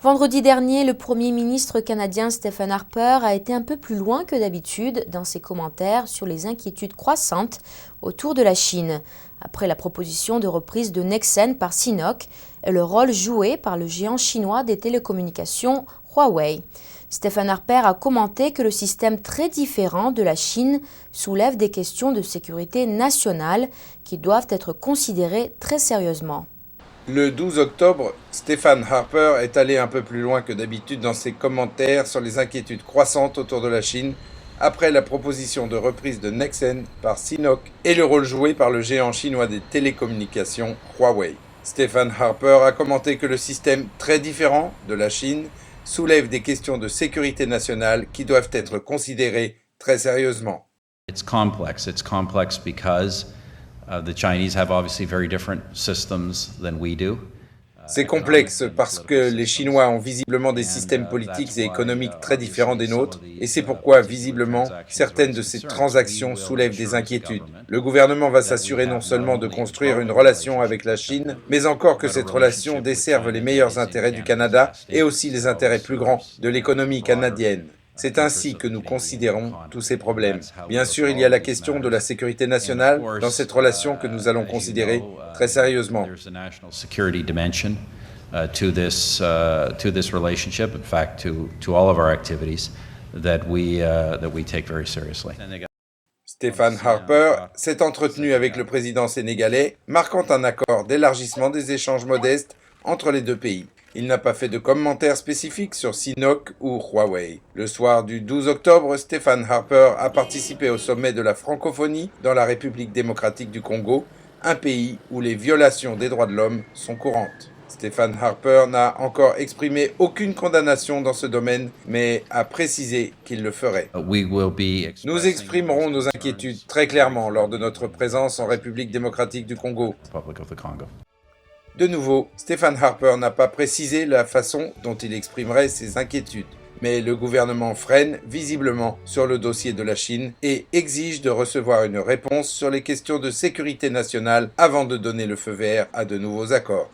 Vendredi dernier, le Premier ministre canadien Stephen Harper a été un peu plus loin que d'habitude dans ses commentaires sur les inquiétudes croissantes autour de la Chine, après la proposition de reprise de Nexen par Sinopec et le rôle joué par le géant chinois des télécommunications Huawei. Stephen Harper a commenté que le système très différent de la Chine soulève des questions de sécurité nationale qui doivent être considérées très sérieusement. Le 12 octobre, Stephen Harper est allé un peu plus loin que d'habitude dans ses commentaires sur les inquiétudes croissantes autour de la Chine après la proposition de reprise de Nexen par Sinopec et le rôle joué par le géant chinois des télécommunications Huawei. Stephen Harper a commenté que le système très différent de la Chine soulève des questions de sécurité nationale qui doivent être considérées très sérieusement. It's complex. It's complex because the Chinese have obviously very different systems than we do. C'est complexe parce que les Chinois ont visiblement des systèmes politiques et économiques très différents des nôtres, et c'est pourquoi, visiblement, certaines de ces transactions soulèvent des inquiétudes. Le gouvernement va s'assurer non seulement de construire une relation avec la Chine, mais encore que cette relation desserve les meilleurs intérêts du Canada et aussi les intérêts plus grands de l'économie canadienne. C'est ainsi que nous considérons tous ces problèmes. Bien sûr, il y a la question de la sécurité nationale dans cette relation que nous allons considérer très sérieusement. To this relationship, in fact, to all of our activities that we take very seriously. Stephen Harper s'est entretenu avec le président sénégalais, marquant un accord d'élargissement des échanges modestes entre les deux pays. Il n'a pas fait de commentaires spécifiques sur Sinopec ou Huawei. Le soir du 12 octobre, Stephen Harper a participé au sommet de la francophonie dans la République démocratique du Congo, un pays où les violations des droits de l'homme sont courantes. Stephen Harper n'a encore exprimé aucune condamnation dans ce domaine, mais a précisé qu'il le ferait. Nous exprimerons nos inquiétudes très clairement lors de notre présence en République démocratique du Congo. De nouveau, Stephen Harper n'a pas précisé la façon dont il exprimerait ses inquiétudes. Mais le gouvernement freine visiblement sur le dossier de la Chine et exige de recevoir une réponse sur les questions de sécurité nationale avant de donner le feu vert à de nouveaux accords.